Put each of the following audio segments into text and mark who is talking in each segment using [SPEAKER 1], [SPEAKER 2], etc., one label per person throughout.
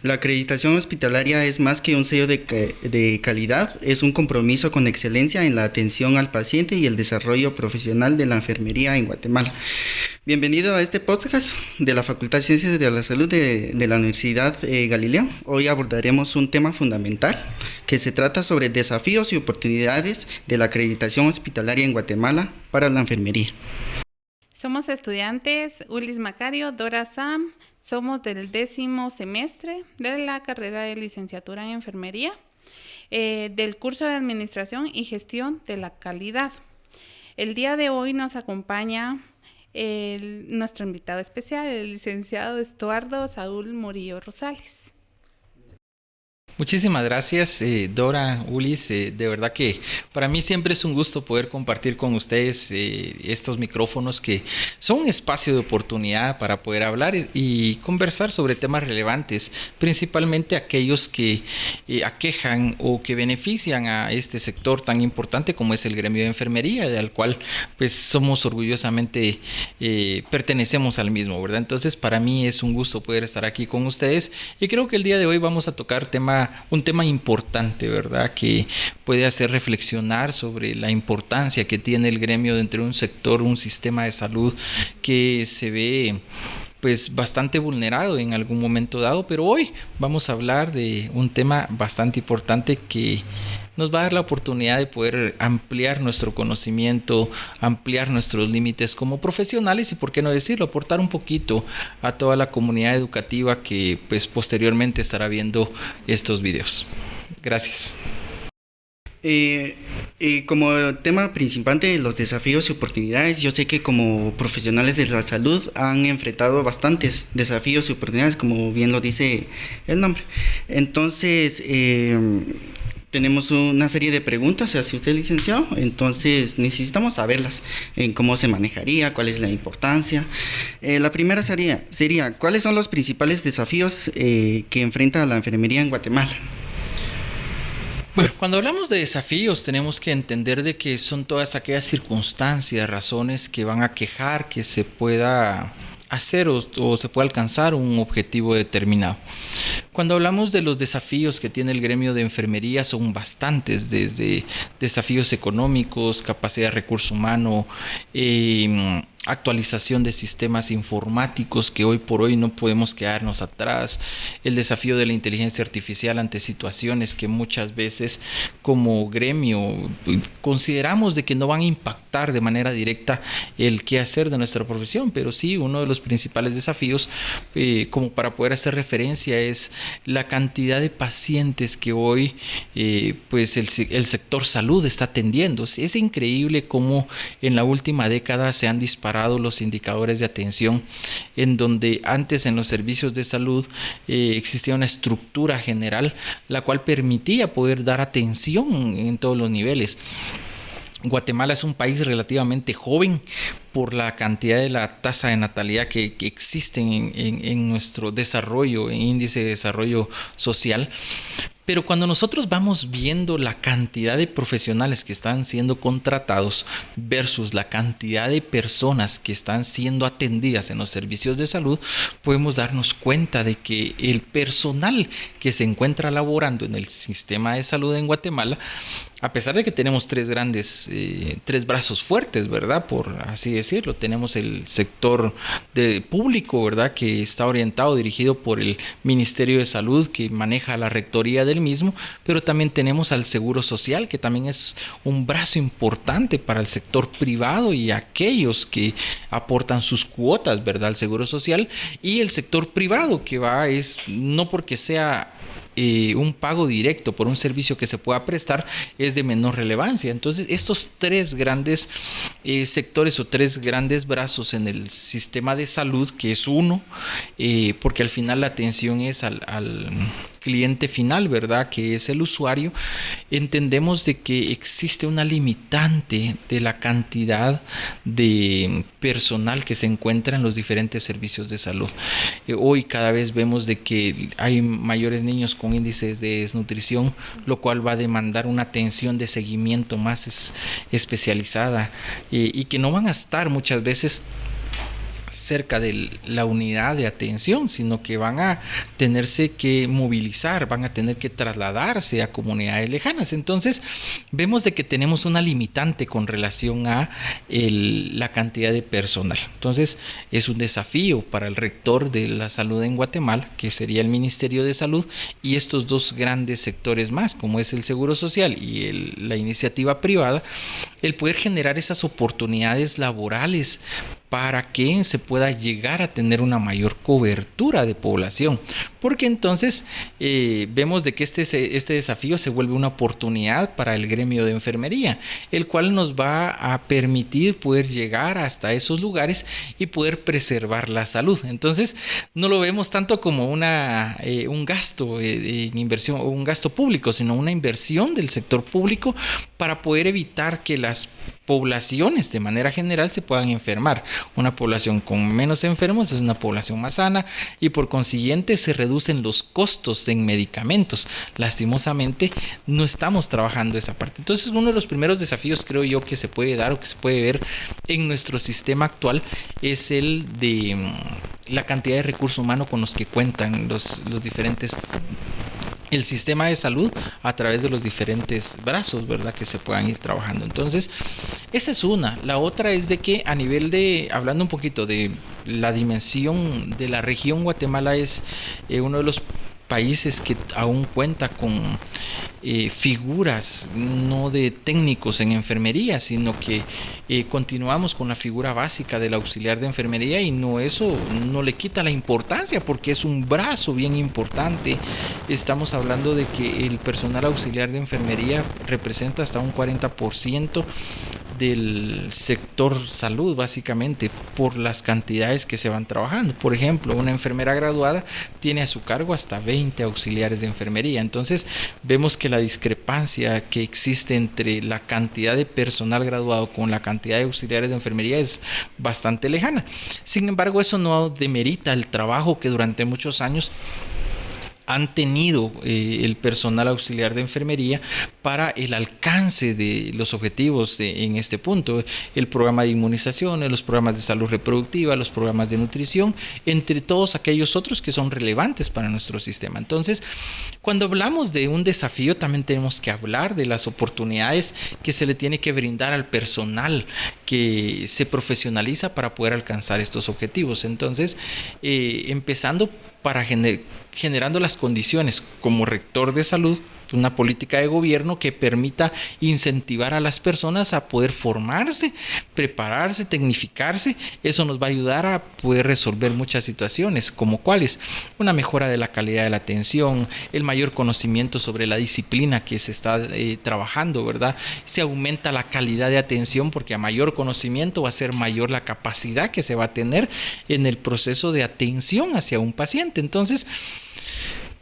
[SPEAKER 1] La acreditación hospitalaria es más que un sello de calidad, es un compromiso con excelencia en la atención al paciente y el desarrollo profesional de la enfermería en Guatemala. Bienvenido a este podcast de la Facultad de Ciencias de la Salud de la Universidad Galileo. Hoy abordaremos un tema fundamental que se trata sobre desafíos y oportunidades de la acreditación hospitalaria en Guatemala para la enfermería.
[SPEAKER 2] Somos estudiantes Ulis Macario, Dora Sam. Somos del 10º semestre de la carrera de licenciatura en enfermería, del curso de Administración y Gestión de la Calidad. El día de hoy nos acompaña nuestro invitado especial, el licenciado Estuardo Saúl Murillo Rosales.
[SPEAKER 3] Muchísimas gracias, Dora, Ulis. De verdad que para mí siempre es un gusto poder compartir con ustedes estos micrófonos que son un espacio de oportunidad para poder hablar y conversar sobre temas relevantes, principalmente aquellos que aquejan o que benefician a este sector tan importante como es el gremio de enfermería, al cual pues somos orgullosamente pertenecemos al mismo, ¿verdad? Entonces para mí es un gusto poder estar aquí con ustedes y creo que el día de hoy vamos a tocar un tema importante, ¿verdad? Que puede hacer reflexionar sobre la importancia que tiene el gremio dentro de un sector, un sistema de salud que se ve pues bastante vulnerado en algún momento dado, pero hoy vamos a hablar de un tema bastante importante que nos va a dar la oportunidad de poder ampliar nuestro conocimiento, ampliar nuestros límites como profesionales y, por qué no decirlo, aportar un poquito a toda la comunidad educativa que pues posteriormente estará viendo estos videos. Gracias.
[SPEAKER 1] Como tema principal de los desafíos y oportunidades, yo sé que como profesionales de la salud han enfrentado bastantes desafíos y oportunidades, como bien lo dice el nombre. Entonces, tenemos una serie de preguntas hacia usted, licenciado, entonces necesitamos saberlas, en cómo se manejaría, cuál es la importancia. La primera sería, ¿cuáles son los principales desafíos que enfrenta la enfermería en Guatemala?
[SPEAKER 3] Bueno, cuando hablamos de desafíos tenemos que entender de que son todas aquellas circunstancias, razones que van a quejar que se pueda hacer o se pueda alcanzar un objetivo determinado. Cuando hablamos de los desafíos que tiene el gremio de enfermería son bastantes, desde desafíos económicos, capacidad de recurso humano, actualización de sistemas informáticos que hoy por hoy no podemos quedarnos atrás, el desafío de la inteligencia artificial ante situaciones que muchas veces como gremio consideramos de que no van a impactar de manera directa el quehacer de nuestra profesión, pero sí uno de los principales desafíos como para poder hacer referencia es la cantidad de pacientes que hoy pues el sector salud está atendiendo. Es increíble cómo en la última década se han disparado los indicadores de atención, en donde antes en los servicios de salud existía una estructura general la cual permitía poder dar atención en todos los niveles. Guatemala es un país relativamente joven por la cantidad de la tasa de natalidad que existe en nuestro desarrollo, en índice de desarrollo social. Pero cuando nosotros vamos viendo la cantidad de profesionales que están siendo contratados versus la cantidad de personas que están siendo atendidas en los servicios de salud, podemos darnos cuenta de que el personal que se encuentra laborando en el sistema de salud en Guatemala a pesar de que tenemos tres brazos fuertes, ¿verdad? Por así decirlo, tenemos el sector público, ¿verdad? Que está orientado, dirigido por el Ministerio de Salud, que maneja la rectoría del mismo, pero también tenemos al Seguro Social, que también es un brazo importante para el sector privado y aquellos que aportan sus cuotas, ¿verdad? Al Seguro Social, y el sector privado, que es no porque sea un pago directo por un servicio que se pueda prestar, es de menor relevancia. Entonces, estos tres grandes sectores o tres grandes brazos en el sistema de salud, que es uno, porque al final la atención es al cliente final, ¿verdad? Que es el usuario. Entendemos de que existe una limitante de la cantidad de personal que se encuentra en los diferentes servicios de salud. Hoy cada vez vemos de que hay mayores niños con índices de desnutrición, lo cual va a demandar una atención de seguimiento más especializada, y que no van a estar muchas veces cerca de la unidad de atención, sino que van a tenerse que movilizar, van a tener que trasladarse a comunidades lejanas. Entonces vemos de que tenemos una limitante con relación a la cantidad de personal. Entonces es un desafío para el rector de la salud en Guatemala, que sería el Ministerio de Salud, y estos dos grandes sectores más, como es el Seguro Social y la iniciativa privada, el poder generar esas oportunidades laborales para que se pueda llegar a tener una mayor cobertura de población, porque entonces vemos de que este desafío se vuelve una oportunidad para el gremio de enfermería, el cual nos va a permitir poder llegar hasta esos lugares y poder preservar la salud. Entonces no lo vemos tanto como un gasto en inversión o un gasto público, sino una inversión del sector público para poder evitar que las poblaciones de manera general se puedan enfermar. Una población con menos enfermos es una población más sana, y por consiguiente se reducen los costos en medicamentos. Lastimosamente no estamos trabajando esa parte. Entonces, uno de los primeros desafíos, creo yo, que se puede dar o que se puede ver en nuestro sistema actual es el de la cantidad de recurso humano con los que cuentan los diferentes, el sistema de salud, a través de los diferentes brazos, ¿verdad? Que se puedan ir trabajando. Entonces, esa es una. La otra es de que a nivel hablando un poquito de la dimensión de la región, Guatemala es uno de los países que aún cuenta con figuras no de técnicos en enfermería, sino que continuamos con la figura básica del auxiliar de enfermería, y eso no le quita la importancia, porque es un brazo bien importante. Estamos hablando de que el personal auxiliar de enfermería representa hasta un 40% del sector salud, básicamente, por las cantidades que se van trabajando. Por ejemplo, una enfermera graduada tiene a su cargo hasta 20 auxiliares de enfermería. Entonces vemos que la discrepancia que existe entre la cantidad de personal graduado con la cantidad de auxiliares de enfermería es bastante lejana. Sin embargo, eso no demerita el trabajo que durante muchos años han tenido el personal auxiliar de enfermería para el alcance de los objetivos en este punto: el programa de inmunizaciones, los programas de salud reproductiva, los programas de nutrición, entre todos aquellos otros que son relevantes para nuestro sistema. Entonces, cuando hablamos de un desafío, también tenemos que hablar de las oportunidades que se le tiene que brindar al personal que se profesionaliza para poder alcanzar estos objetivos. Entonces, empezando para generando las condiciones como rector de salud, una política de gobierno que permita incentivar a las personas a poder formarse, prepararse, tecnificarse. Eso nos va a ayudar a poder resolver muchas situaciones, como cuáles: una mejora de la calidad de la atención, el mayor conocimiento sobre la disciplina que se está trabajando, ¿verdad? Se aumenta la calidad de atención, porque a mayor conocimiento va a ser mayor la capacidad que se va a tener en el proceso de atención hacia un paciente. Entonces,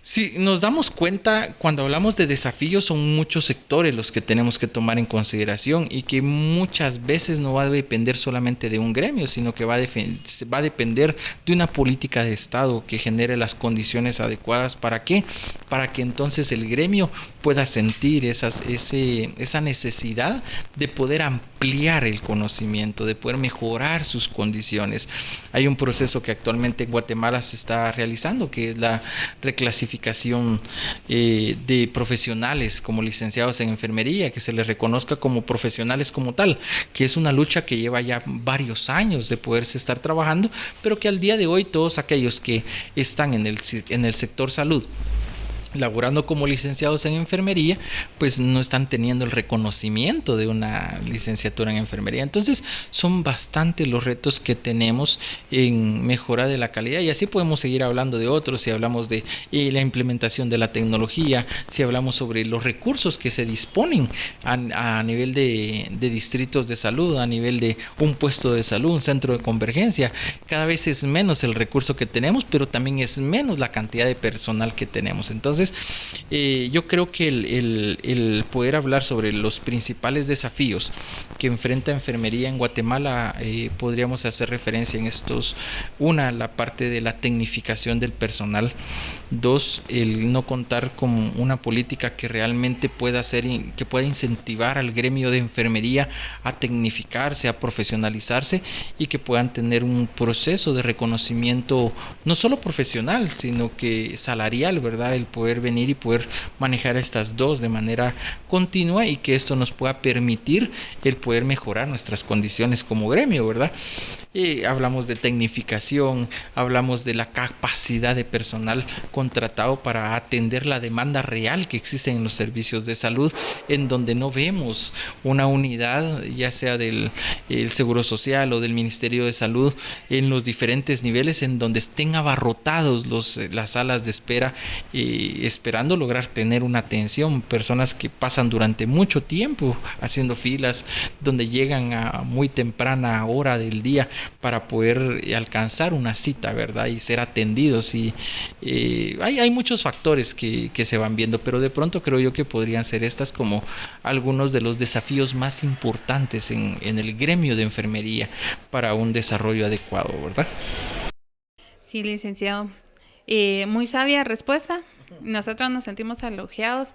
[SPEAKER 3] si nos damos cuenta, cuando hablamos de desafíos, son muchos sectores los que tenemos que tomar en consideración, y que muchas veces no va a depender solamente de un gremio, sino que va a depender de una política de Estado que genere las condiciones adecuadas para que para que entonces el gremio pueda sentir esa necesidad de poder ampliar el conocimiento, de poder mejorar sus condiciones. Hay un proceso que actualmente en Guatemala se está realizando, que es la reclasificación de profesionales como licenciados en enfermería, que se les reconozca como profesionales como tal, que es una lucha que lleva ya varios años de poderse estar trabajando, pero que al día de hoy todos aquellos que están en el sector salud laborando como licenciados en enfermería, pues no están teniendo el reconocimiento de una licenciatura en enfermería. Entonces son bastantes los retos que tenemos en mejora de la calidad, y así podemos seguir hablando de otros. Si hablamos de la implementación de la tecnología, si hablamos sobre los recursos que se disponen a nivel de distritos de salud, a nivel de un puesto de salud, un centro de convergencia, cada vez es menos el recurso que tenemos, pero también es menos la cantidad de personal que tenemos. Entonces yo creo que el poder hablar sobre los principales desafíos que enfrenta enfermería en Guatemala, podríamos hacer referencia en estos: una, la parte de la tecnificación del personal; dos, el no contar con una política que realmente pueda incentivar al gremio de enfermería a tecnificarse, a profesionalizarse, y que puedan tener un proceso de reconocimiento no solo profesional, sino que salarial, ¿verdad? El poder venir y poder manejar estas dos de manera continua, y que esto nos pueda permitir el poder mejorar nuestras condiciones como gremio, ¿verdad? Hablamos de tecnificación, hablamos de la capacidad de personal contratado para atender la demanda real que existe en los servicios de salud, en donde no vemos una unidad, ya sea del Seguro Social o del Ministerio de Salud, en los diferentes niveles, en donde estén abarrotados las salas de espera, esperando lograr tener una atención. Personas que pasan durante mucho tiempo haciendo filas, donde llegan a muy temprana hora del día para poder alcanzar una cita, ¿verdad? Y ser atendidos. Y hay muchos factores que se van viendo, pero de pronto creo yo que podrían ser estas como algunos de los desafíos más importantes en el gremio de enfermería para un desarrollo adecuado, ¿verdad?
[SPEAKER 2] Sí, licenciado. Muy sabia respuesta. Nosotros nos sentimos elogiados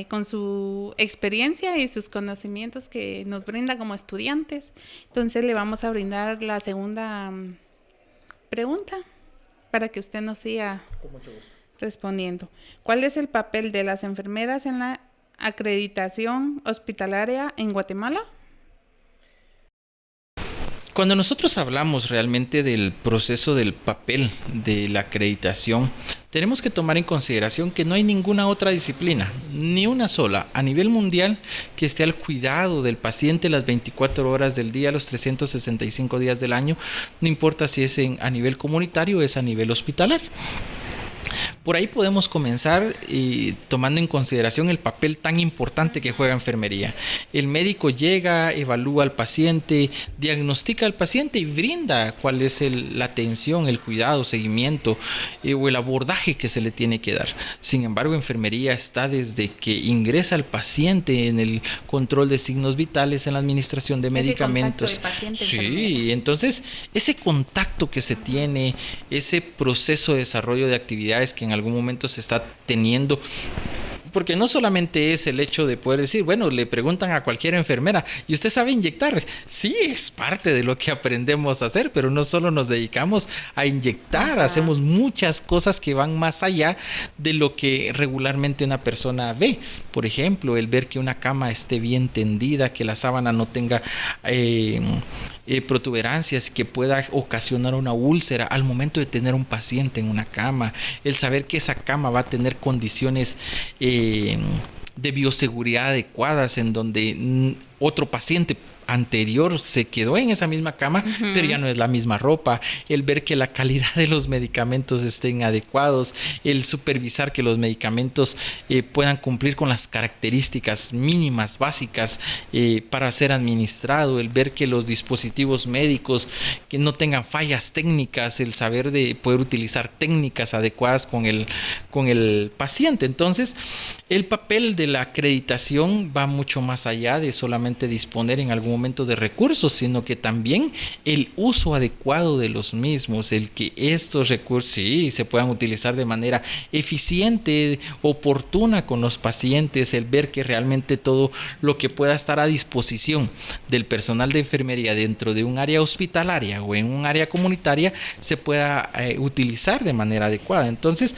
[SPEAKER 2] con su experiencia y sus conocimientos que nos brinda como estudiantes. Entonces le vamos a brindar la segunda pregunta para que usted nos siga respondiendo. ¿Cuál es el papel de las enfermeras en la acreditación hospitalaria en Guatemala?
[SPEAKER 3] Cuando nosotros hablamos realmente del proceso del papel de la acreditación, tenemos que tomar en consideración que no hay ninguna otra disciplina, ni una sola, a nivel mundial, que esté al cuidado del paciente las 24 horas del día, los 365 días del año, no importa si es a nivel comunitario o es a nivel hospitalario. Por ahí podemos comenzar tomando en consideración el papel tan importante que juega enfermería. El médico llega, evalúa al paciente, diagnostica al paciente y brinda cuál es la atención, el cuidado, seguimiento o el abordaje que se le tiene que dar. Sin embargo, enfermería está desde que ingresa el paciente en el control de signos vitales, en la administración de medicamentos. Sí, entonces ese contacto que se tiene, ese proceso de desarrollo de actividades que en algún momento se está teniendo, porque no solamente es el hecho de poder decir, bueno, le preguntan a cualquier enfermera, ¿y usted sabe inyectar? Sí, es parte de lo que aprendemos a hacer, pero no solo nos dedicamos a inyectar, hacemos muchas cosas que van más allá de lo que regularmente una persona ve. Por ejemplo, el ver que una cama esté bien tendida, que la sábana no tenga protuberancias que pueda ocasionar una úlcera al momento de tener un paciente en una cama, el saber que esa cama va a tener condiciones de bioseguridad adecuadas, en donde otro paciente anterior se quedó en esa misma cama, pero ya no es la misma ropa, el ver que la calidad de los medicamentos estén adecuados, el supervisar que los medicamentos puedan cumplir con las características mínimas, básicas para ser administrado, el ver que los dispositivos médicos que no tengan fallas técnicas, el saber de poder utilizar técnicas adecuadas con el paciente. Entonces, el papel de la acreditación va mucho más allá de solamente disponer en algún momento de recursos, sino que también el uso adecuado de los mismos, el que estos recursos sí se puedan utilizar de manera eficiente, oportuna con los pacientes, el ver que realmente todo lo que pueda estar a disposición del personal de enfermería dentro de un área hospitalaria o en un área comunitaria se pueda utilizar de manera adecuada. Entonces,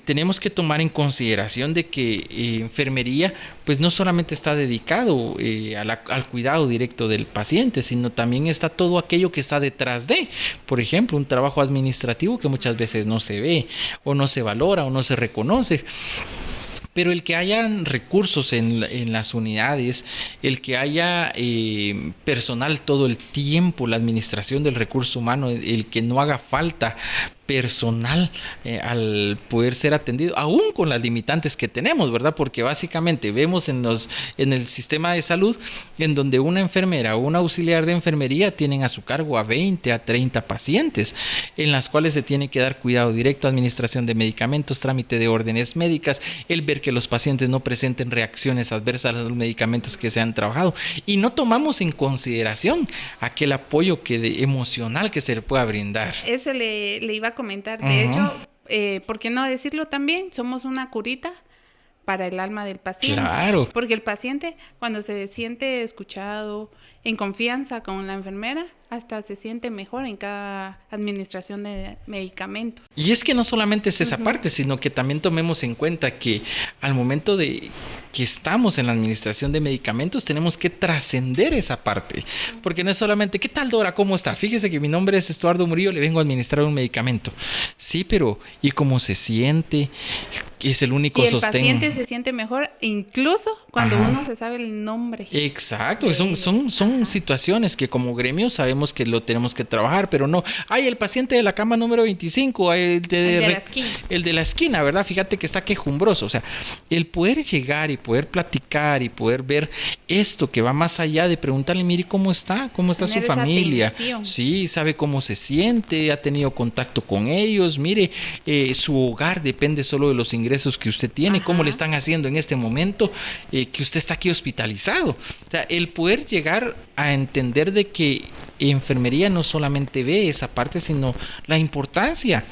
[SPEAKER 3] tenemos que tomar en consideración de que enfermería pues no solamente está dedicado al cuidado directo del paciente, sino también está todo aquello que está detrás de, por ejemplo, un trabajo administrativo que muchas veces no se ve o no se valora o no se reconoce. Pero el que hayan recursos en las unidades, el que haya personal todo el tiempo, la administración del recurso humano, el que no haga falta personal al poder ser atendido, aún con las limitantes que tenemos, ¿verdad? Porque básicamente vemos en el sistema de salud en donde una enfermera o un auxiliar de enfermería tienen a su cargo a 20 a 30 pacientes, en las cuales se tiene que dar cuidado directo, administración de medicamentos, trámite de órdenes médicas, el ver que los pacientes no presenten reacciones adversas a los medicamentos que se han trabajado, y no tomamos en consideración aquel apoyo emocional que se le pueda brindar.
[SPEAKER 2] Eso le iba a comentar. De hecho, ¿por qué no decirlo también? Somos una curita para el alma del paciente.
[SPEAKER 3] Claro.
[SPEAKER 2] Porque el paciente, cuando se siente escuchado, en confianza con la enfermera, hasta se siente mejor en cada administración de medicamentos.
[SPEAKER 3] Y es que no solamente es esa parte, sino que también tomemos en cuenta que al momento de que estamos en la administración de medicamentos, tenemos que trascender esa parte. Porque no es solamente, ¿qué tal, Dora? ¿Cómo está? Fíjese que mi nombre es Estuardo Murillo, le vengo a administrar un medicamento. Sí, pero ¿y cómo se siente? Es el único sostén.
[SPEAKER 2] Y el paciente se siente mejor incluso cuando uno se sabe el nombre.
[SPEAKER 3] Exacto, son situaciones que como gremio sabemos que lo tenemos que trabajar, pero no, el paciente de la cama número 25, el de la esquina, ¿verdad? Fíjate que está quejumbroso. O sea, el poder llegar y poder platicar y poder ver esto que va más allá de preguntarle, mire, ¿cómo está su familia? Sí, sabe cómo se siente, ha tenido contacto con ellos, mire, su hogar depende solo de los ingresos que usted tiene, cómo le están haciendo en este momento, que usted está aquí hospitalizado. O sea, el poder llegar a entender de que enfermería no solamente ve esa parte, sino la importancia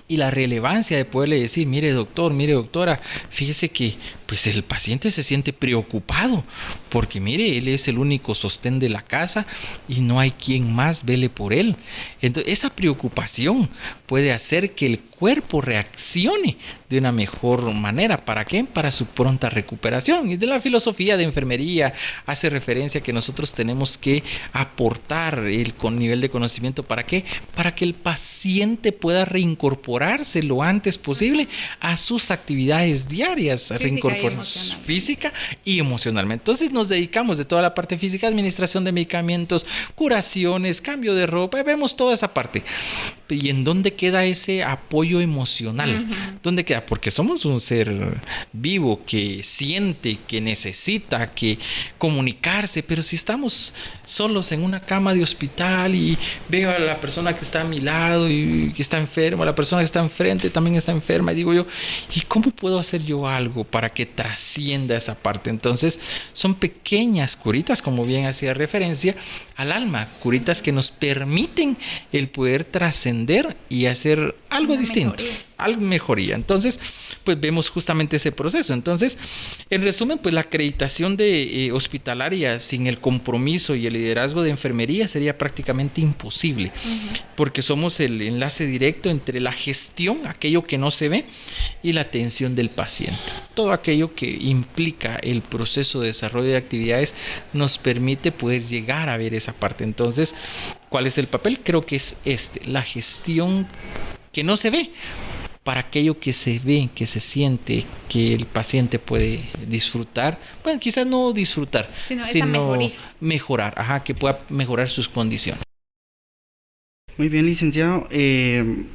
[SPEAKER 3] y la relevancia de poderle decir, mire doctor, mire doctora, fíjese que pues el paciente se siente preocupado porque mire, él es el único sostén de la casa y no hay quien más vele por él. Entonces esa preocupación puede hacer que el cuerpo reaccione de una mejor manera. ¿Para qué? Para su pronta recuperación. Y de la filosofía de enfermería hace referencia que nosotros tenemos que aportar el nivel de conocimiento. ¿Para qué? Para que el paciente pueda reincorporarse lo antes posible a sus actividades diarias, física y emocionalmente. Entonces nos dedicamos de toda la parte física, administración de medicamentos, curaciones, cambio de ropa, vemos toda esa parte. ¿Y en dónde queda ese apoyo emocional? ¿Dónde queda? Porque somos un ser vivo que siente, que necesita, que comunicarse, pero si estamos solos en una cama de hospital y veo a la persona que está a mi lado y que está enferma, la persona que está enfrente también está enferma, y digo yo, ¿y cómo puedo hacer yo algo para que trascienda esa parte? Entonces son pequeñas curitas, como bien hacía referencia al alma, curitas que nos permiten el poder trascender y hacer algo distinto, algo mejoría. Entonces, pues vemos justamente ese proceso. Entonces, en resumen, pues la acreditación de hospitalaria sin el compromiso y el liderazgo de enfermería sería prácticamente imposible, porque somos el enlace directo entre la gestión, aquello que no se ve, y la atención del paciente. Todo aquello que implica el proceso de desarrollo de actividades nos permite poder llegar a ver esa parte. Entonces, ¿cuál es el papel? Creo que es la gestión que no se ve, para aquello que se ve, que se siente, que el paciente puede disfrutar. Bueno, quizás no disfrutar, sino mejorar, que pueda mejorar sus condiciones.
[SPEAKER 1] Muy bien, licenciado.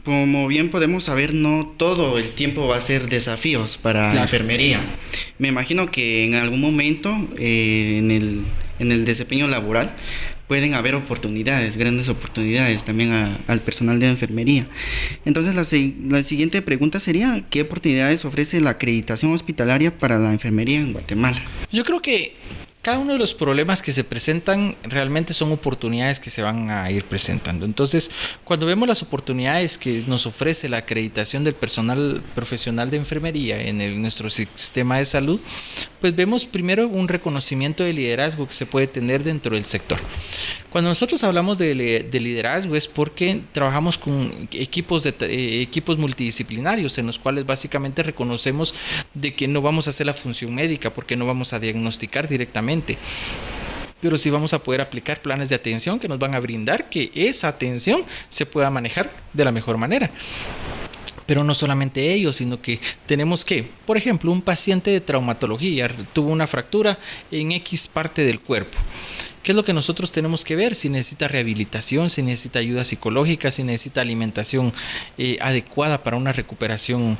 [SPEAKER 1] Como bien podemos saber, no todo el tiempo va a ser desafíos para la enfermería. Me imagino que en algún momento en el desempeño laboral pueden haber oportunidades, grandes oportunidades también al personal de enfermería. Entonces la siguiente pregunta sería, ¿qué oportunidades ofrece la acreditación hospitalaria para la enfermería en Guatemala?
[SPEAKER 3] Yo creo que cada uno de los problemas que se presentan realmente son oportunidades que se van a ir presentando. Entonces, cuando vemos las oportunidades que nos ofrece la acreditación del personal profesional de enfermería en nuestro sistema de salud, pues vemos primero un reconocimiento de liderazgo que se puede tener dentro del sector. Cuando nosotros hablamos de liderazgo es porque trabajamos con equipos multidisciplinarios en los cuales básicamente reconocemos de que no vamos a hacer la función médica porque no vamos a diagnosticar directamente, pero sí vamos a poder aplicar planes de atención que nos van a brindar que esa atención se pueda manejar de la mejor manera. Pero no solamente ello, sino que tenemos que, por ejemplo, un paciente de traumatología tuvo una fractura en X parte del cuerpo. ¿Qué es lo que nosotros tenemos que ver? Si necesita rehabilitación, si necesita ayuda psicológica, si necesita alimentación adecuada para una recuperación,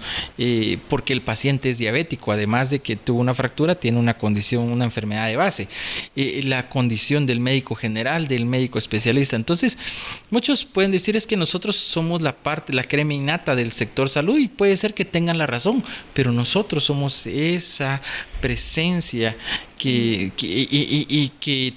[SPEAKER 3] porque el paciente es diabético, además de que tuvo una fractura, tiene una condición, una enfermedad de base, la condición del médico general, del médico especialista. Entonces, muchos pueden decir es que nosotros somos la crema innata del sector salud, y puede ser que tengan la razón, pero nosotros somos esa presencia que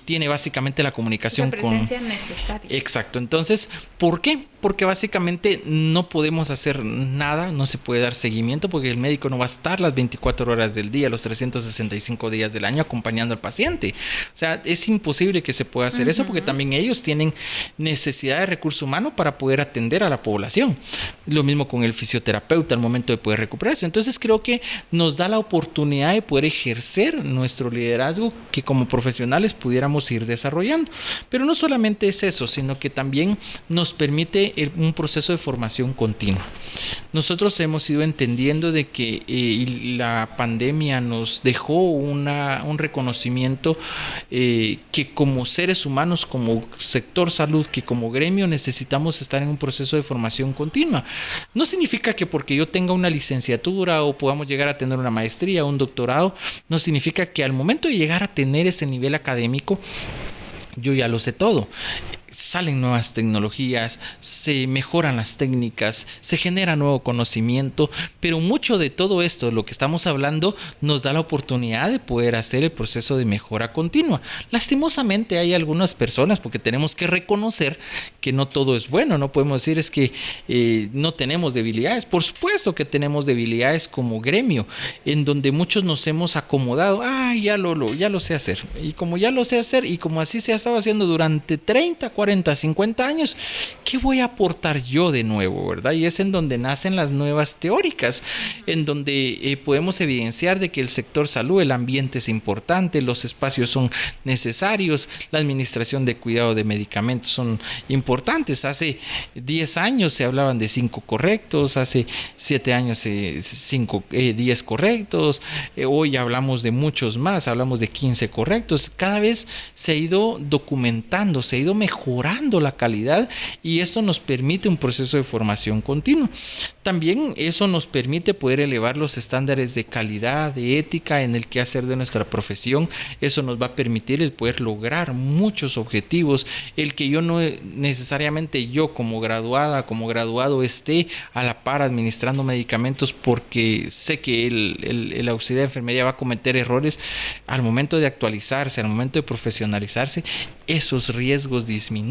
[SPEAKER 3] tiene básicamente la comunicación
[SPEAKER 2] con... La presencia necesaria.
[SPEAKER 3] Exacto. Entonces, ¿por qué? Porque básicamente no podemos hacer nada, no se puede dar seguimiento porque el médico no va a estar las 24 horas del día, los 365 días del año acompañando al paciente. O sea, es imposible que se pueda hacer eso porque también ellos tienen necesidad de recurso humano para poder atender a la población. Lo mismo con el fisioterapeuta al momento de poder recuperarse. Entonces, creo que nos da la oportunidad de poder ejercer nuestro liderazgo que como profesionales pudiéramos ir desarrollando. Pero no solamente es eso, sino que también nos permite un proceso de formación continua. Nosotros hemos ido entendiendo de que la pandemia nos dejó un reconocimiento que como seres humanos, como sector salud, que como gremio necesitamos estar en un proceso de formación continua. No significa que porque yo tenga una licenciatura o podamos llegar a tener una maestría o un doctorado, no significa que al momento de llegar a tener ese nivel académico yo ya lo sé todo. Salen nuevas tecnologías, se mejoran las técnicas, se genera nuevo conocimiento, pero mucho de todo esto, lo que estamos hablando, nos da la oportunidad de poder hacer el proceso de mejora continua. Lastimosamente hay algunas personas, porque tenemos que reconocer que no todo es bueno, no podemos decir es que no tenemos debilidades. Por supuesto que tenemos debilidades como gremio, en donde muchos nos hemos acomodado, ya lo sé hacer, y como ya lo sé hacer, y como así se ha estado haciendo durante 30, 40, 50 años, ¿qué voy a aportar yo de nuevo, verdad? Y es en donde nacen las nuevas teóricas, en donde podemos evidenciar de que el sector salud, el ambiente es importante, los espacios son necesarios, la administración de cuidado de medicamentos son importantes. Hace 10 años se hablaban de 5 correctos, hace 7 años 10 correctos, hoy hablamos de muchos más, hablamos de 15 correctos. Cada vez se ha ido documentando, se ha ido mejorando la calidad, y esto nos permite un proceso de formación continua. También eso nos permite poder elevar los estándares de calidad, de ética en el quehacer de nuestra profesión. Eso nos va a permitir el poder lograr muchos objetivos, el que yo no necesariamente yo como graduada, como graduado esté a la par administrando medicamentos porque sé que el auxiliar de enfermería va a cometer errores. Al momento de actualizarse, al momento de profesionalizarse, esos riesgos disminuyen.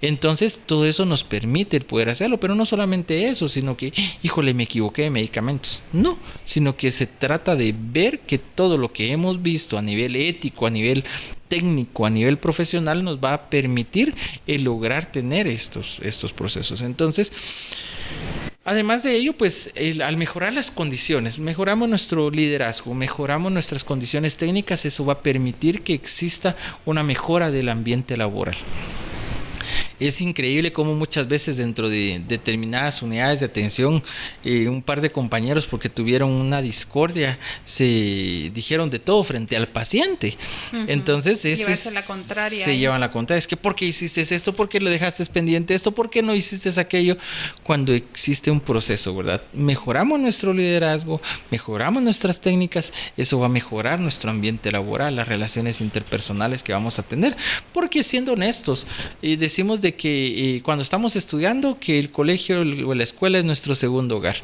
[SPEAKER 3] Entonces todo eso nos permite el poder hacerlo, pero no solamente eso, sino que, híjole, me equivoqué de medicamentos. No, sino que se trata de ver que todo lo que hemos visto a nivel ético, a nivel técnico, a nivel profesional, nos va a permitir el lograr tener estos procesos. Entonces, además de ello, pues al mejorar las condiciones, mejoramos nuestro liderazgo, mejoramos nuestras condiciones técnicas, eso va a permitir que exista una mejora del ambiente laboral. Es increíble cómo muchas veces dentro de determinadas unidades de atención un par de compañeros, porque tuvieron una discordia, se dijeron de todo frente al paciente. Entonces se llevan la contraria. Es que ¿por qué hiciste esto? ¿Por qué lo dejaste pendiente esto? ¿Por qué no hiciste aquello? Cuando existe un proceso, ¿verdad? Mejoramos nuestro liderazgo, mejoramos nuestras técnicas, eso va a mejorar nuestro ambiente laboral, las relaciones interpersonales que vamos a tener. Porque siendo honestos, decimos de que cuando estamos estudiando que el colegio o la escuela es nuestro segundo hogar.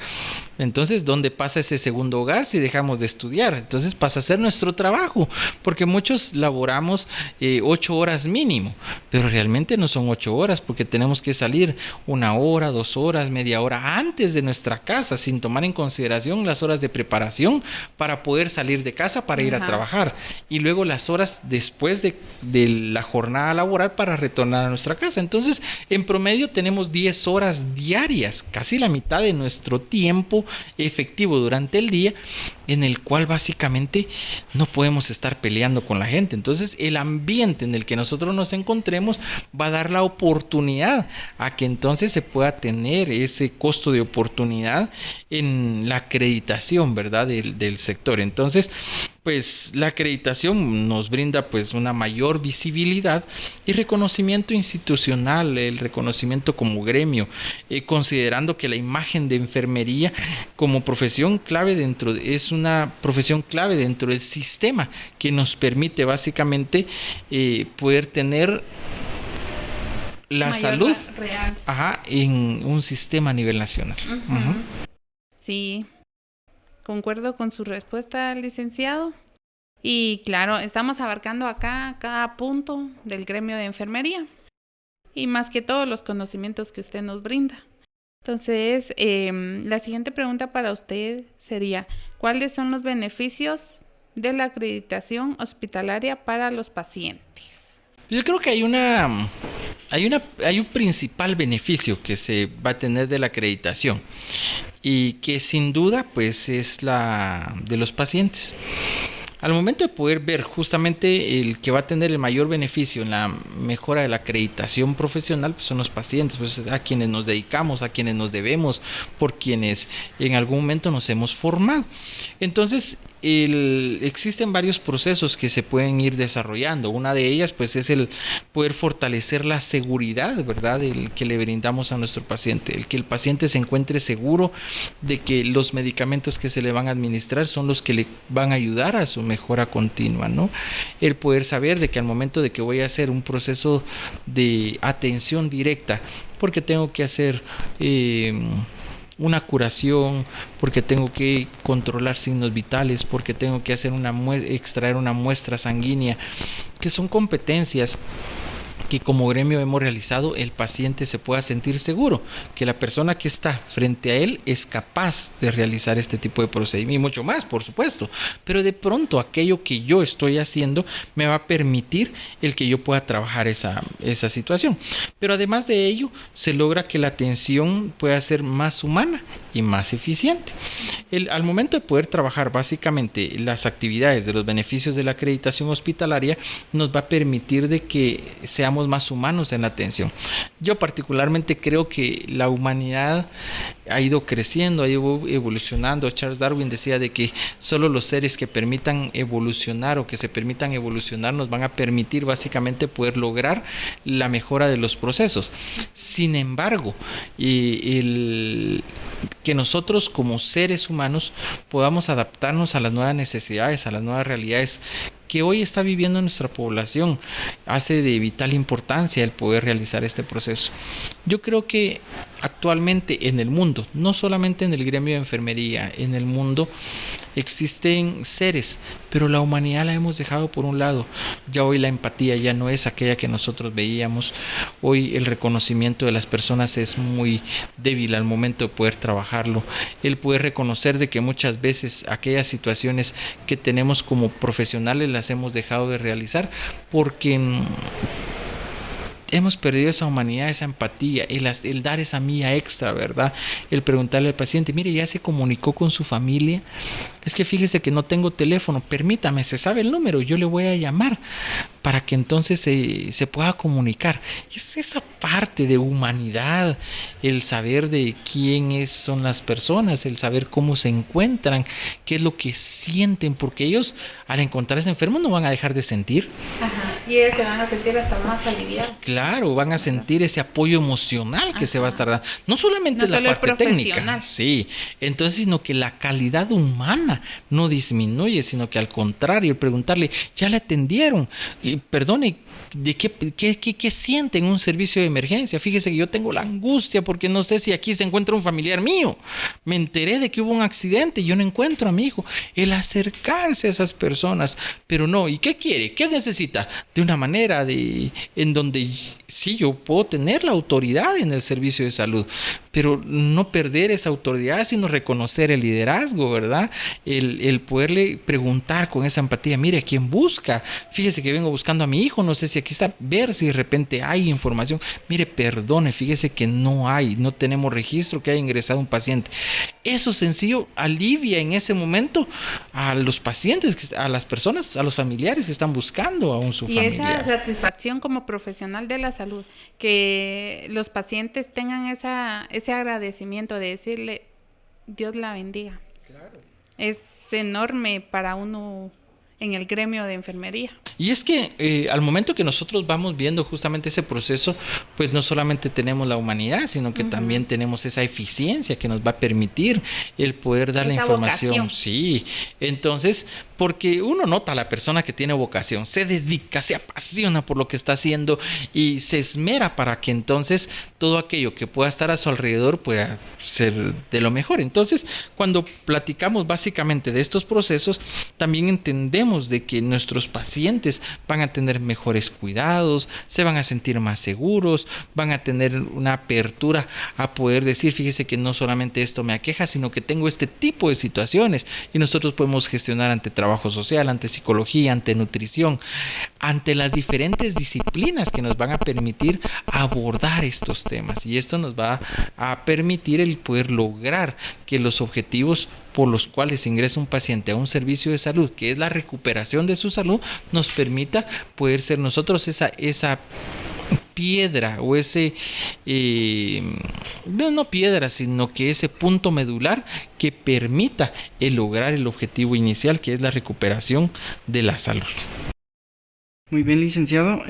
[SPEAKER 3] Entonces, ¿dónde pasa ese segundo hogar si dejamos de estudiar? Entonces pasa a ser nuestro trabajo, porque muchos laboramos 8 horas mínimo, pero realmente no son 8 horas, porque tenemos que salir 1 hora, 2 horas, media hora antes de nuestra casa, sin tomar en consideración las horas de preparación para poder salir de casa para ir a trabajar, y luego las horas después de la jornada laboral para retornar a nuestra casa. Entonces, en promedio tenemos 10 horas diarias, casi la mitad de nuestro tiempo efectivo durante el día, en el cual básicamente no podemos estar peleando con la gente. Entonces, el ambiente en el que nosotros nos encontremos va a dar la oportunidad a que entonces se pueda tener ese costo de oportunidad en la acreditación, ¿verdad? Del sector. Entonces, pues la acreditación nos brinda pues una mayor visibilidad y reconocimiento institucional, el reconocimiento como gremio, considerando que la imagen de enfermería como profesión clave es una profesión clave dentro del sistema que nos permite básicamente poder tener la mayor salud real, en un sistema a nivel nacional.
[SPEAKER 2] Sí. Concuerdo con su respuesta, licenciado. Y claro, estamos abarcando acá cada punto del gremio de enfermería. Y más que todo los conocimientos que usted nos brinda. Entonces, la siguiente pregunta para usted sería, ¿cuáles son los beneficios de la acreditación hospitalaria para los pacientes?
[SPEAKER 3] Yo creo que hay un principal beneficio que se va a tener de la acreditación y que sin duda pues es la de los pacientes. Al momento de poder ver justamente el que va a tener el mayor beneficio en la mejora de la acreditación profesional, pues son los pacientes, pues a quienes nos dedicamos, a quienes nos debemos, por quienes en algún momento nos hemos formado. Entonces, existen varios procesos que se pueden ir desarrollando. Una de ellas pues es el poder fortalecer la seguridad, ¿verdad?, el que le brindamos a nuestro paciente, el que el paciente se encuentre seguro de que los medicamentos que se le van a administrar son los que le van a ayudar a su mejora continua, ¿no? El poder saber de que al momento de que voy a hacer un proceso de atención directa, porque tengo que hacer una curación, porque tengo que controlar signos vitales, porque tengo que hacer extraer una muestra sanguínea, que son competencias que como gremio hemos realizado, el paciente se pueda sentir seguro que la persona que está frente a él es capaz de realizar este tipo de procedimiento y mucho más, por supuesto, pero de pronto aquello que yo estoy haciendo me va a permitir el que yo pueda trabajar esa situación. Pero además de ello, se logra que la atención pueda ser más humana y más eficiente. Al momento de poder trabajar básicamente las actividades de los beneficios de la acreditación hospitalaria, nos va a permitir de que seamos más humanos en la atención. Yo particularmente creo que la humanidad ha ido creciendo, ha ido evolucionando. Charles Darwin decía de que solo los seres que permitan evolucionar o que se permitan evolucionar nos van a permitir básicamente poder lograr la mejora de los procesos. Sin embargo, que nosotros como seres humanos podamos adaptarnos a las nuevas necesidades, a las nuevas realidades que hoy está viviendo nuestra población, hace de vital importancia el poder realizar este proceso. Yo creo que actualmente en el mundo, no solamente en el gremio de enfermería, en el mundo existen seres, pero la humanidad la hemos dejado por un lado. Ya hoy la empatía ya no es aquella que nosotros veíamos. Hoy el reconocimiento de las personas es muy débil al momento de poder trabajarlo. El poder reconocer de que muchas veces aquellas situaciones que tenemos como profesionales las hemos dejado de realizar porque hemos perdido esa humanidad, esa empatía, el dar esa milla extra, ¿verdad? El preguntarle al paciente, mire, ya se comunicó con su familia, es que fíjese que no tengo teléfono, permítame, se sabe el número, yo le voy a llamar para que entonces se pueda comunicar. Es esa parte de humanidad, el saber de quiénes son las personas, el saber cómo se encuentran, qué es lo que sienten, porque ellos al encontrarse enfermos no van a dejar de sentir.
[SPEAKER 2] Ajá. Y ellos se van a sentir hasta más aliviados.
[SPEAKER 3] Claro, van a sentir ese apoyo emocional que se va a estar dando. No solamente la parte técnica, sí, entonces, sino que la calidad humana no disminuye, sino que al contrario, preguntarle, ya le atendieron, y perdone, de qué siente en un servicio de emergencia. Fíjese que yo tengo la angustia porque no sé si aquí se encuentra un familiar mío. Me enteré de que hubo un accidente y yo no encuentro a mi hijo. El acercarse a esas personas, pero no. ¿Y qué quiere? ¿Qué necesita? De una manera en donde sí, yo puedo tener la autoridad en el servicio de salud, pero no perder esa autoridad, sino reconocer el liderazgo, ¿verdad? El poderle preguntar con esa empatía, mire, ¿a quién busca? Fíjese que vengo buscando a mi hijo, no sé si aquí está, ver si de repente hay información. Mire, perdone, fíjese que no tenemos registro que haya ingresado un paciente. Eso sencillo alivia en ese momento a los pacientes, a las personas, a los familiares que están buscando a su familiar.
[SPEAKER 2] Y esa satisfacción como profesional de la salud, que los pacientes tengan ese agradecimiento de decirle, Dios la bendiga. Claro. Es enorme para uno en el gremio de enfermería.
[SPEAKER 3] Y es que al momento que nosotros vamos viendo justamente ese proceso, pues no solamente tenemos la humanidad, sino que también tenemos esa eficiencia que nos va a permitir el poder dar esa la información. Vocación. Sí, entonces, porque uno nota a la persona que tiene vocación, se dedica, se apasiona por lo que está haciendo y se esmera para que entonces todo aquello que pueda estar a su alrededor pueda ser de lo mejor. Entonces, cuando platicamos básicamente de estos procesos, también entendemos de que nuestros pacientes van a tener mejores cuidados, se van a sentir más seguros, van a tener una apertura a poder decir, fíjese que no solamente esto me aqueja, sino que tengo este tipo de situaciones y nosotros podemos gestionar ante trabajo social, ante psicología, ante nutrición, ante las diferentes disciplinas que nos van a permitir abordar estos temas, y esto nos va a permitir el poder lograr que los objetivos por los cuales ingresa un paciente a un servicio de salud, que es la recuperación de su salud, nos permita poder ser nosotros esa piedra o ese, no piedra, sino que ese punto medular que permita el lograr el objetivo inicial, que es la recuperación de la salud.
[SPEAKER 1] Muy bien, licenciado.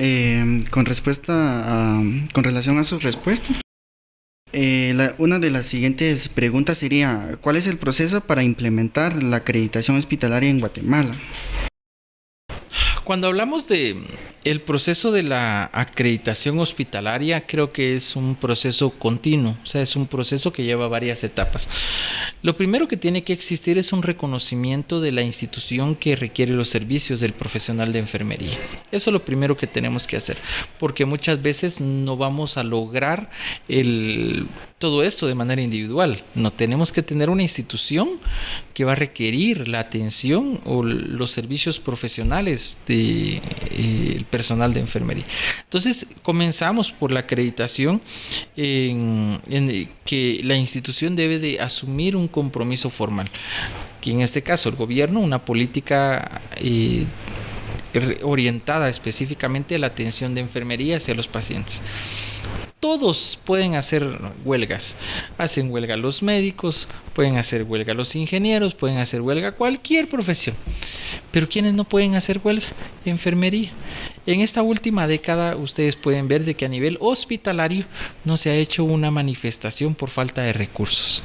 [SPEAKER 1] Con relación a su respuesta, una de las siguientes preguntas sería, ¿cuál es el proceso para implementar la acreditación hospitalaria en Guatemala?
[SPEAKER 3] Cuando hablamos de el proceso de la acreditación hospitalaria, creo que es un proceso continuo, o sea, es un proceso que lleva varias etapas. Lo primero que tiene que existir es un reconocimiento de la institución que requiere los servicios del profesional de enfermería. Eso es lo primero que tenemos que hacer, porque muchas veces no vamos a lograr todo esto de manera individual. No, tenemos que tener una institución que va a requerir la atención o los servicios profesionales del personal de enfermería. Entonces comenzamos por la acreditación en que la institución debe de asumir un compromiso formal, que en este caso el gobierno, una política orientada específicamente a la atención de enfermería hacia los pacientes. Todos pueden hacer huelgas. Hacen huelga los médicos, pueden hacer huelga los ingenieros, pueden hacer huelga cualquier profesión. Pero ¿quiénes no pueden hacer huelga? Enfermería. En esta última década ustedes pueden ver de que a nivel hospitalario no se ha hecho una manifestación por falta de recursos.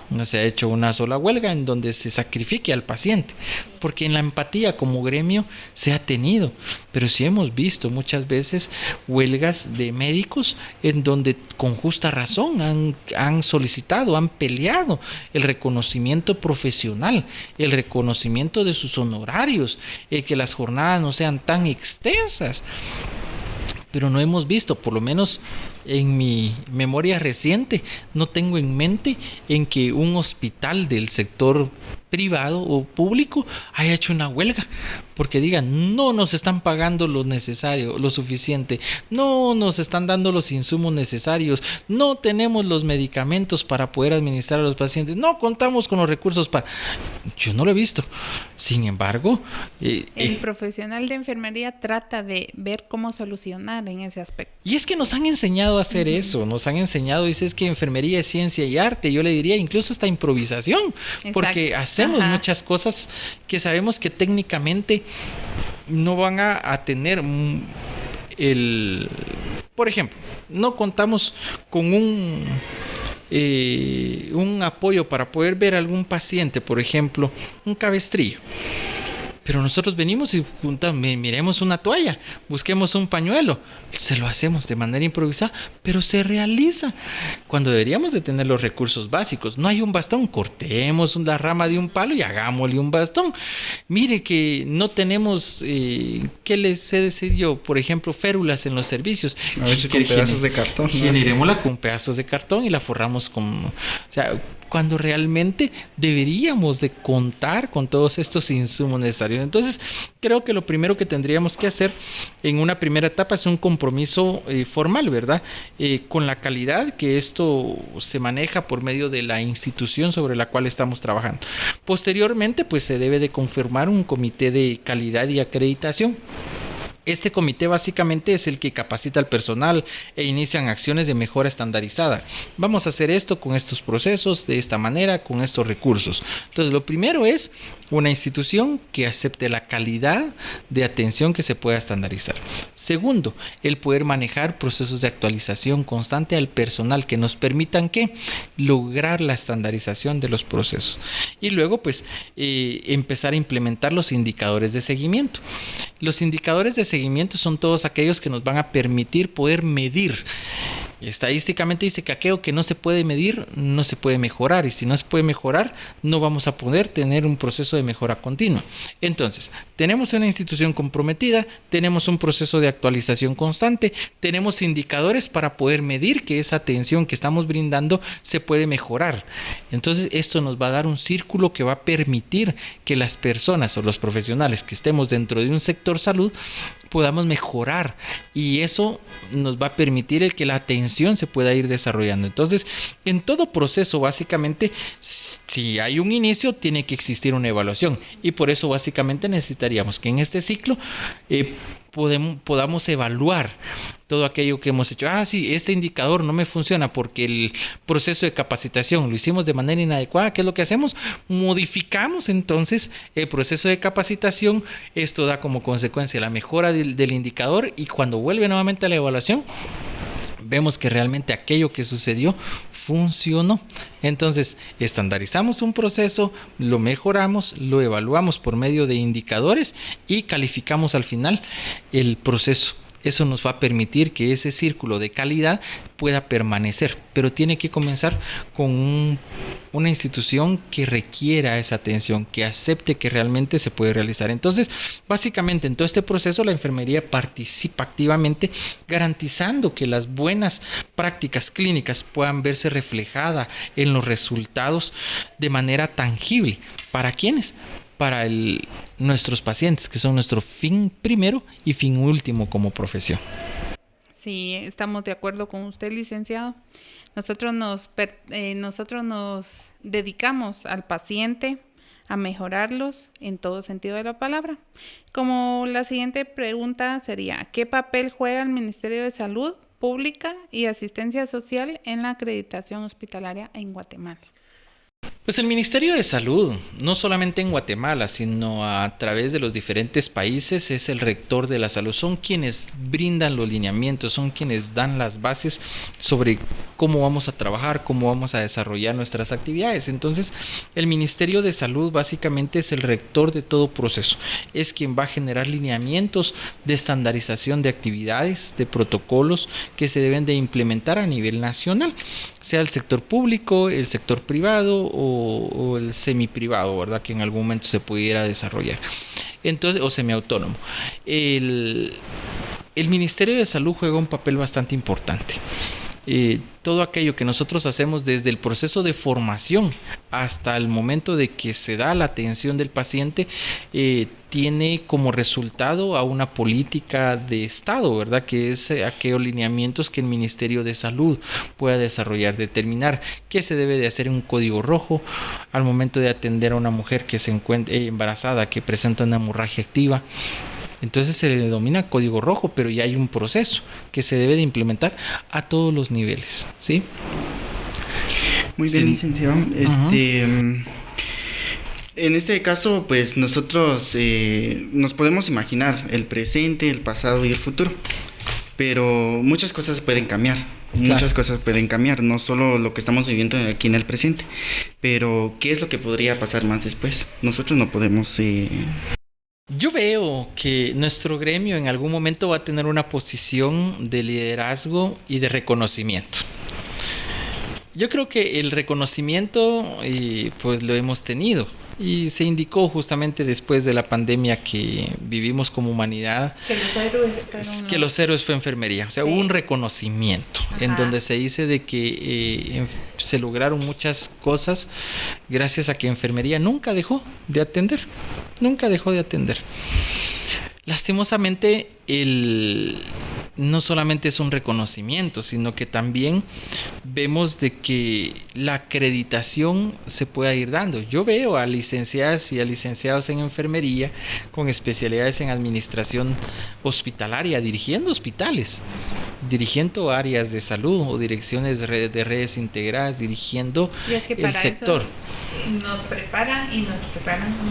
[SPEAKER 3] No se ha hecho una sola huelga en donde se sacrifique al paciente, porque en la empatía como gremio se ha tenido, pero sí hemos visto muchas veces huelgas de médicos en donde con justa razón han solicitado, han peleado el reconocimiento profesional, el reconocimiento de sus honorarios, el que las jornadas no sean tan extensas. Pero no hemos visto, por lo menos en mi memoria reciente, no tengo en mente en que un hospital del sector privado o público haya hecho una huelga porque digan, no nos están pagando lo necesario, lo suficiente, no nos están dando los insumos necesarios, no tenemos los medicamentos para poder administrar a los pacientes, no contamos con los recursos para... Yo no lo he visto. Sin embargo...
[SPEAKER 2] el profesional de enfermería trata de ver cómo solucionar en ese aspecto.
[SPEAKER 3] Y es que nos han enseñado a hacer eso, nos han enseñado, dices que enfermería es ciencia y arte, yo le diría incluso hasta improvisación. Exacto. Porque hacemos muchas cosas que sabemos que técnicamente no van a tener por ejemplo, no contamos con un apoyo para poder ver a algún paciente, por ejemplo, un cabestrillo. Pero nosotros venimos y miremos una toalla, busquemos un pañuelo, se lo hacemos de manera improvisada, pero se realiza. Cuando deberíamos de tener los recursos básicos, no hay un bastón, cortemos la rama de un palo y hagámosle un bastón. Mire que no tenemos, ¿qué les he decidido? Por ejemplo, férulas en los servicios.
[SPEAKER 1] A veces con pedazos de cartón.
[SPEAKER 3] Generémosla con pedazos de cartón y la forramos con... O sea, cuando realmente deberíamos de contar con todos estos insumos necesarios. Entonces, creo que lo primero que tendríamos que hacer en una primera etapa es un compromiso formal, ¿verdad? Con la calidad, que esto se maneja por medio de la institución sobre la cual estamos trabajando. Posteriormente, pues se debe de conformar un comité de calidad y acreditación. Este comité básicamente es el que capacita al personal e inician acciones de mejora estandarizada. Vamos a hacer esto con estos procesos, de esta manera, con estos recursos. Entonces, lo primero es una institución que acepte la calidad de atención que se pueda estandarizar. Segundo, el poder manejar procesos de actualización constante al personal que nos permitan ¿qué? Lograr la estandarización de los procesos. Y luego, pues, empezar a implementar los indicadores de seguimiento. Los indicadores de seguimiento son todos aquellos que nos van a permitir poder medir. Estadísticamente dice que aquello que no se puede medir no se puede mejorar, y si no se puede mejorar no vamos a poder tener un proceso de mejora continua. Entonces, tenemos una institución comprometida, tenemos un proceso de actualización constante, tenemos indicadores para poder medir que esa atención que estamos brindando se puede mejorar. Entonces, esto nos va a dar un círculo que va a permitir que las personas o los profesionales que estemos dentro de un sector salud podamos mejorar, y eso nos va a permitir el que la atención se pueda ir desarrollando. Entonces, en todo proceso, básicamente, si hay un inicio, tiene que existir una evaluación, y por eso básicamente necesitaríamos que en este ciclo podamos evaluar todo aquello que hemos hecho. Sí, este indicador no me funciona porque el proceso de capacitación lo hicimos de manera inadecuada. ¿Qué es lo que hacemos? Modificamos entonces el proceso de capacitación. Esto da como consecuencia la mejora del indicador, y cuando vuelve nuevamente a la evaluación, vemos que realmente aquello que sucedió funcionó. Entonces, estandarizamos un proceso, lo mejoramos, lo evaluamos por medio de indicadores y calificamos al final el proceso. Eso nos va a permitir que ese círculo de calidad pueda permanecer, pero tiene que comenzar con una institución que requiera esa atención, que acepte que realmente se puede realizar. Entonces, básicamente en todo este proceso la enfermería participa activamente, garantizando que las buenas prácticas clínicas puedan verse reflejadas en los resultados de manera tangible. ¿Para quiénes? Para nuestros pacientes, que son nuestro fin primero y fin último como profesión.
[SPEAKER 2] Sí, estamos de acuerdo con usted, licenciado. Nosotros nos dedicamos al paciente, a mejorarlos en todo sentido de la palabra. Como la siguiente pregunta sería, ¿qué papel juega el Ministerio de Salud Pública y Asistencia Social en la acreditación hospitalaria en Guatemala?
[SPEAKER 3] Pues el Ministerio de Salud, no solamente en Guatemala, sino a través de los diferentes países, es el rector de la salud. Son quienes brindan los lineamientos, son quienes dan las bases sobre cómo vamos a trabajar, cómo vamos a desarrollar nuestras actividades. Entonces, el Ministerio de Salud básicamente es el rector de todo proceso. Es quien va a generar lineamientos de estandarización de actividades, de protocolos que se deben de implementar a nivel nacional, sea el sector público, el sector privado o el semiprivado, ¿verdad? Que en algún momento se pudiera desarrollar. Entonces, o semiautónomo. El Ministerio de Salud juega un papel bastante importante. Todo aquello que nosotros hacemos desde el proceso de formación hasta el momento de que se da la atención del paciente tiene como resultado a una política de Estado, ¿verdad? Que es aquellos lineamientos que el Ministerio de Salud pueda desarrollar, determinar qué se debe de hacer en un código rojo al momento de atender a una mujer que se encuentra embarazada, que presenta una hemorragia activa. Entonces se le denomina código rojo, pero ya hay un proceso que se debe de implementar a todos los niveles, ¿sí?
[SPEAKER 1] Muy bien, licenciado. En este caso, pues nosotros nos podemos imaginar el presente, el pasado y el futuro, pero muchas cosas pueden cambiar. Claro. Muchas cosas pueden cambiar, no solo lo que estamos viviendo aquí en el presente, pero ¿qué es lo que podría pasar más después? Nosotros no podemos
[SPEAKER 3] Yo veo que nuestro gremio en algún momento va a tener una posición de liderazgo y de reconocimiento. Yo creo que el reconocimiento pues lo hemos tenido y se indicó justamente después de la pandemia que vivimos como humanidad que los héroes fue enfermería, o sea, hubo un reconocimiento en donde se dice de que se lograron muchas cosas gracias a que enfermería nunca dejó de atender. Lastimosamente, no solamente es un reconocimiento, sino que también vemos de que la acreditación se pueda ir dando. Yo veo a licenciadas y a licenciados en enfermería con especialidades en administración hospitalaria dirigiendo hospitales, dirigiendo áreas de salud o direcciones de redes integradas, dirigiendo el sector.
[SPEAKER 2] Nos preparan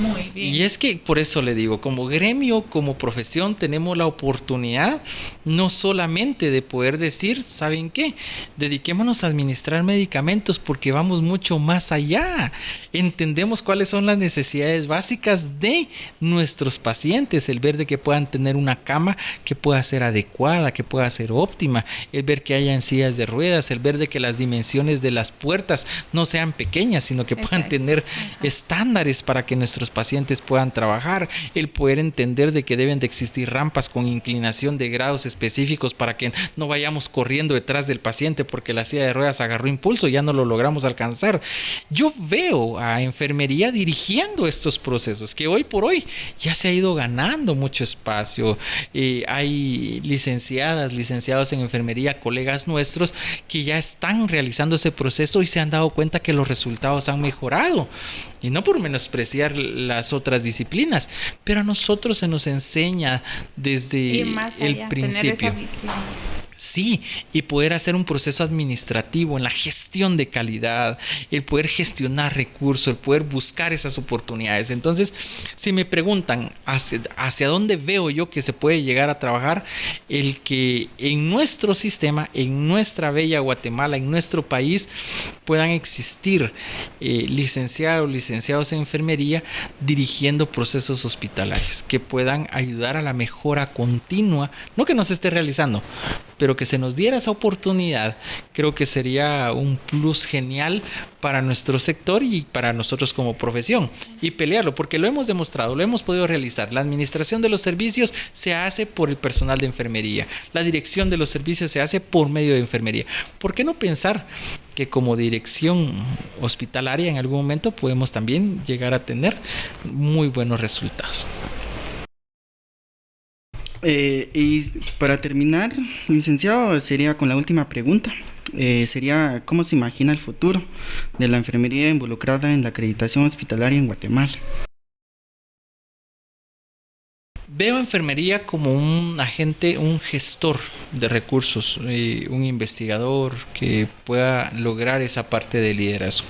[SPEAKER 2] muy bien.
[SPEAKER 3] Y es que por eso le digo, como gremio, como profesión, tenemos la oportunidad no solamente de poder decir, ¿saben qué? Dediquémonos a administrar medicamentos porque vamos mucho más allá. Entendemos cuáles son las necesidades básicas de nuestros pacientes, el ver de que puedan tener una cama que pueda ser adecuada, que pueda ser óptima, el ver que hayan sillas de ruedas, el ver de que las dimensiones de las puertas no sean pequeñas, sino que puedan tener estándares para que nuestros pacientes puedan trabajar, el poder entender de que deben de existir rampas con inclinación de grados específicos para que no vayamos corriendo detrás del paciente porque la silla de ruedas agarró impulso y ya no lo logramos alcanzar. Yo veo a enfermería dirigiendo estos procesos que hoy por hoy ya se ha ido ganando mucho espacio. Hay licenciados en enfermería, colegas nuestros que ya están realizando ese proceso y se han dado cuenta que los resultados han mejorado. Y no por menospreciar las otras disciplinas, pero a nosotros se nos enseña desde el principio. Sí, y poder hacer un proceso administrativo en la gestión de calidad, el poder gestionar recursos, el poder buscar esas oportunidades. Entonces, si me preguntan hacia dónde veo yo que se puede llegar a trabajar, el que en nuestro sistema, en nuestra bella Guatemala, en nuestro país, puedan existir licenciados en enfermería dirigiendo procesos hospitalarios, que puedan ayudar a la mejora continua, no que no se esté realizando, pero que se nos diera esa oportunidad, creo que sería un plus genial para nuestro sector y para nosotros como profesión, y pelearlo, porque lo hemos demostrado, lo hemos podido realizar. La administración de los servicios se hace por el personal de enfermería, la dirección de los servicios se hace por medio de enfermería. ¿Por qué no pensar que como dirección hospitalaria en algún momento podemos también llegar a tener muy buenos resultados?
[SPEAKER 1] Y para terminar, licenciado, sería con la última pregunta. Sería, ¿cómo se imagina el futuro de la enfermería involucrada en la acreditación hospitalaria en Guatemala?
[SPEAKER 3] Veo enfermería como un agente, un gestor de recursos, un investigador que pueda lograr esa parte de liderazgo.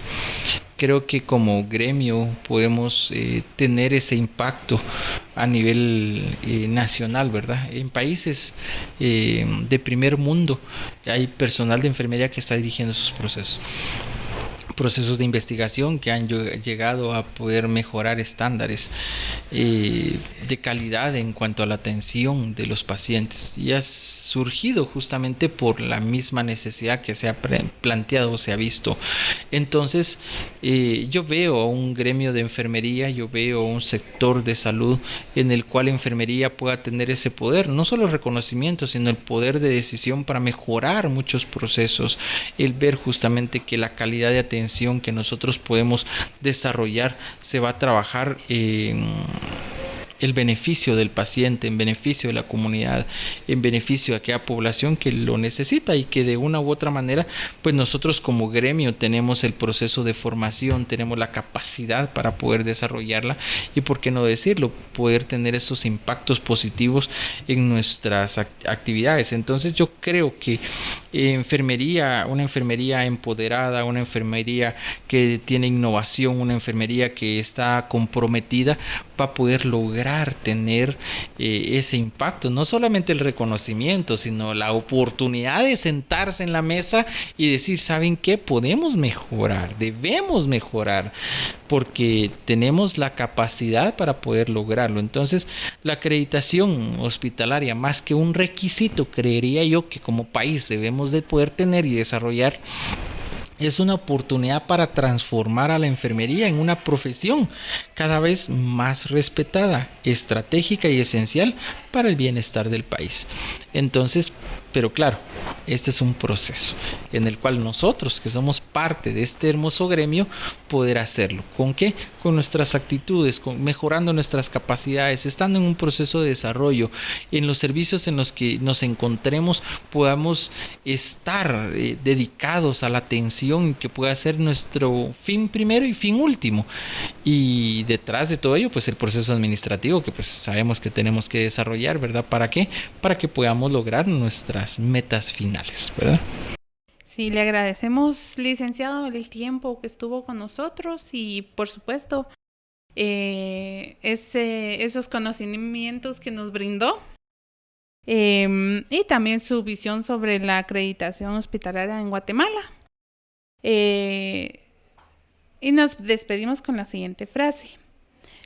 [SPEAKER 3] Creo que como gremio podemos tener ese impacto a nivel nacional, ¿verdad? En países de primer mundo hay personal de enfermería que está dirigiendo esos procesos de investigación que han llegado a poder mejorar estándares de calidad en cuanto a la atención de los pacientes, y ha surgido justamente por la misma necesidad que se ha planteado o se ha visto. Entonces yo veo un gremio de enfermería, yo veo un sector de salud en el cual enfermería pueda tener ese poder, no solo reconocimiento, sino el poder de decisión para mejorar muchos procesos, el ver justamente que la calidad de atención que nosotros podemos desarrollar se va a trabajar en el beneficio del paciente, en beneficio de la comunidad, en beneficio de aquella población que lo necesita, y que de una u otra manera, pues nosotros como gremio tenemos el proceso de formación, tenemos la capacidad para poder desarrollarla, y por qué no decirlo, poder tener esos impactos positivos en nuestras actividades. Entonces yo creo que una enfermería empoderada, una enfermería que tiene innovación, una enfermería que está comprometida, va a poder lograr lograr tener ese impacto, no solamente el reconocimiento, sino la oportunidad de sentarse en la mesa y decir, ¿saben qué? Podemos mejorar, debemos mejorar, porque tenemos la capacidad para poder lograrlo. Entonces, la acreditación hospitalaria, más que un requisito, creería yo que como país debemos de poder tener y desarrollar, es una oportunidad para transformar a la enfermería en una profesión cada vez más respetada, estratégica y esencial para el bienestar del país. Entonces, pero claro, este es un proceso en el cual nosotros, que somos parte de este hermoso gremio, poder hacerlo. ¿Con qué? Con nuestras actitudes, mejorando nuestras capacidades, estando en un proceso de desarrollo, en los servicios en los que nos encontremos, podamos estar dedicados a la atención que pueda ser nuestro fin primero y fin último. Y detrás de todo ello, pues el proceso administrativo que pues sabemos que tenemos que desarrollar, ¿verdad? ¿Para qué? Para que podamos lograr nuestras metas finales, ¿verdad?
[SPEAKER 2] Sí, le agradecemos, licenciado, el tiempo que estuvo con nosotros y, por supuesto, esos conocimientos que nos brindó y también su visión sobre la acreditación hospitalaria en Guatemala. Y nos despedimos con la siguiente frase.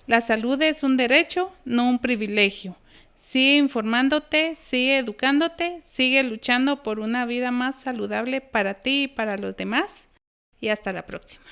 [SPEAKER 2] La salud es un derecho, no un privilegio. Sigue informándote, sigue educándote, sigue luchando por una vida más saludable para ti y para los demás. Y hasta la próxima.